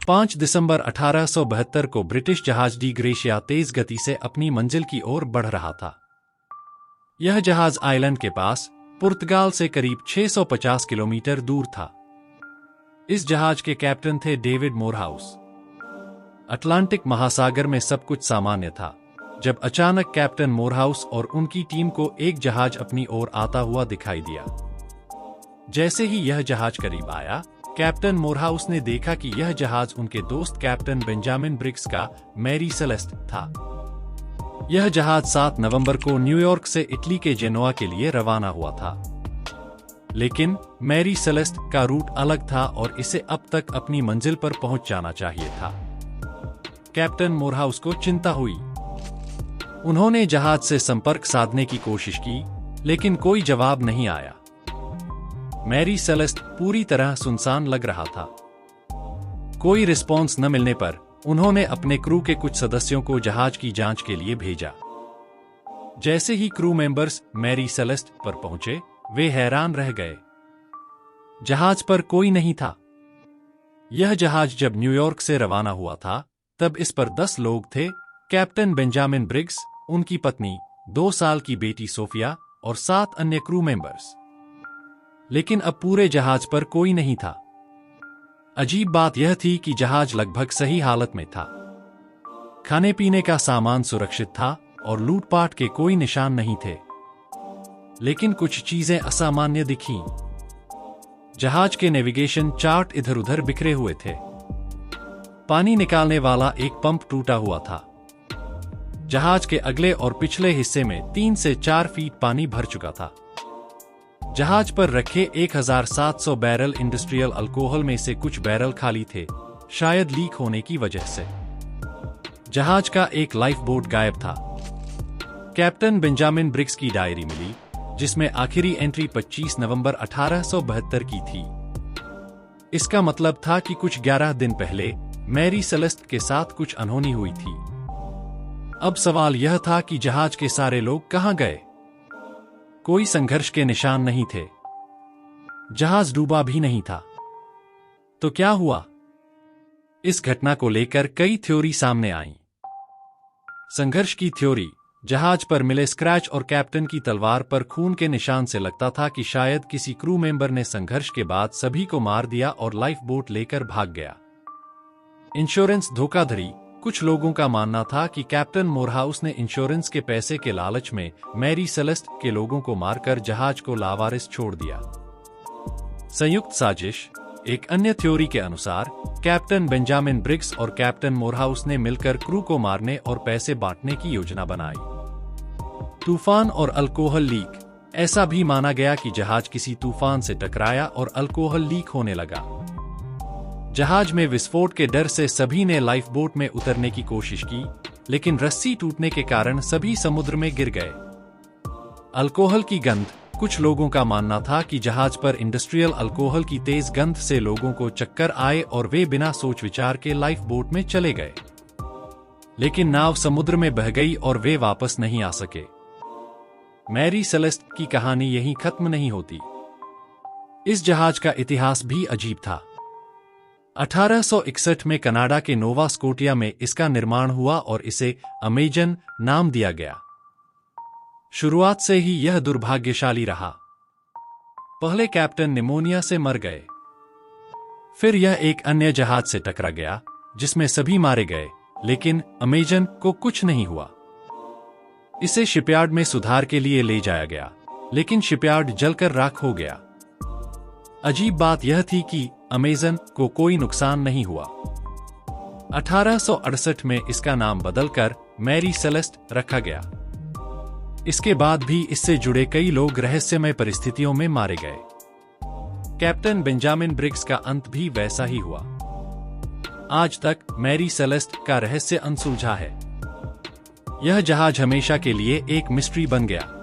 5 दिसंबर 1872 को ब्रिटिश जहाज D gratia तेज गति से अपनी मंजिल की ओर बढ़ रहा था। यह जहाज आइलैंड के पास पुर्तगाल से करीब 650 किलोमीटर दूर था। इस जहाज के कैप्टन थे डेविड मोरहाउस। अटलांटिक महासागर में सब कुछ सामान्य था जब अचानक कैप्टन मोरहाउस और उनकी टीम को एक जहाज अपनी ओर आता हुआ दिखाई दिया। जैसे ही यह जहाज करीब आया, कैप्टन मोरहाउस ने देखा कि यह जहाज उनके दोस्त कैप्टन बेंजामिन ब्रिग्स का मैरी सेलेस्ट था। यह जहाज 7 नवंबर को न्यूयॉर्क से इटली के जेनोआ के लिए रवाना हुआ था। लेकिन मैरी सेलेस्ट का रूट अलग था और इसे अब तक अपनी मंजिल पर पहुंच जाना चाहिए था। कैप्टन मोरहाउस को चिंता हुई। उन्होंने जहाज से संपर्क साधने की कोशिश की, लेकिन कोई जवाब नहीं आया। मैरी सेलेस्ट पूरी तरह सुनसान लग रहा था। कोई रिस्पॉन्स न मिलने पर उन्होंने अपने क्रू के कुछ सदस्यों को जहाज की जांच के लिए भेजा। जैसे ही क्रू मेंबर्स मैरी सेलेस्ट पर पहुंचे, वे हैरान रह गए। जहाज पर कोई नहीं था। यह जहाज जब न्यूयॉर्क से रवाना हुआ था, तब इस पर 10 लोग थे। कैप्टन बेंजामिन ब्रिग्स, उनकी पत्नी, 2 साल की बेटी सोफिया और 7 अन्य क्रू मेंबर्स। लेकिन अब पूरे जहाज पर कोई नहीं था। अजीब बात यह थी कि जहाज लगभग सही हालत में था। खाने पीने का सामान सुरक्षित था और लूटपाट के कोई निशान नहीं थे। लेकिन कुछ चीजें असामान्य दिखीं। जहाज के नेविगेशन चार्ट इधर उधर बिखरे हुए थे। पानी निकालने वाला एक पंप टूटा हुआ था। जहाज के अगले और पिछले हिस्से में 3 से 4 फीट पानी भर चुका था। जहाज पर रखे 1700 बैरल इंडस्ट्रियल अल्कोहल में से कुछ बैरल खाली थे, शायद लीक होने की वजह से। जहाज का एक लाइफ बोट गायब था। कैप्टन बेंजामिन ब्रिग्स की डायरी मिली, जिसमें आखिरी एंट्री 25 नवंबर 1872 की थी। इसका मतलब था कि कुछ 11 दिन पहले मैरी सेलेस्ट के साथ कुछ अनहोनी हुई थी। अब सवाल यह था कि जहाज के सारे लोग कहां गए? कोई संघर्ष के निशान नहीं थे। जहाज डूबा भी नहीं था। तो क्या हुआ? इस घटना को लेकर कई थ्योरी सामने आईं। संघर्ष की थ्योरी, जहाज पर मिले स्क्रैच और कैप्टन की तलवार पर खून के निशान से लगता था कि शायद किसी क्रू मेंबर ने संघर्ष के बाद सभी को मार दिया और लाइफ बोट लेकर भाग गया। इंश्योरेंस धोखाधड़ी, कुछ लोगों का मानना था कि कैप्टन मोरहाउस ने इंश्योरेंस के पैसे के लालच में मैरी सेलेस्ट के लोगों को मारकर जहाज को लावारिस छोड़ दिया। संयुक्त साजिश, एक अन्य थ्योरी के अनुसार कैप्टन बेंजामिन ब्रिग्स और कैप्टन मोरहाउस ने मिलकर क्रू को मारने और पैसे बांटने की योजना बनाई। तूफान और अल्कोहल लीक, ऐसा भी माना गया कि जहाज किसी तूफान से टकराया और अल्कोहल लीक होने लगा। जहाज में विस्फोट के डर से सभी ने लाइफ बोट में उतरने की कोशिश की, लेकिन रस्सी टूटने के कारण सभी समुद्र में गिर गए। अल्कोहल की गंध, कुछ लोगों का मानना था कि जहाज पर इंडस्ट्रियल अल्कोहल की तेज गंध से लोगों को चक्कर आए और वे बिना सोच विचार के लाइफ बोट में चले गए। लेकिन नाव समुद्र में बह गई और वे वापस नहीं आ सके। मैरी सेलेस्ट की कहानी यहीं खत्म नहीं होती। इस जहाज का इतिहास भी अजीब था। 1861 में कनाडा के नोवा स्कोटिया में इसका निर्माण हुआ और इसे अमेजन नाम दिया गया। शुरुआत से ही यह दुर्भाग्यशाली रहा। पहले कैप्टन निमोनिया से मर गए। फिर यह एक अन्य जहाज से टकरा गया, जिसमें सभी मारे गए, लेकिन अमेजन को कुछ नहीं हुआ। इसे शिपयार्ड में सुधार के लिए ले जाया गया, लेकिन शिपयार्ड जलकर राख हो गया। अजीब बात यह थी कि अमेजन को कोई नुकसान नहीं हुआ। 1868 में इसका नाम बदलकर मैरी सेलेस्ट रखा गया। इसके बाद भी इससे जुड़े कई लोग रहस्यमय परिस्थितियों में मारे गए। कैप्टन बेंजामिन ब्रिग्स का अंत भी वैसा ही हुआ। आज तक मैरी सेलेस्ट का रहस्य अनसुलझा है। यह जहाज हमेशा के लिए एक मिस्ट्री बन गया।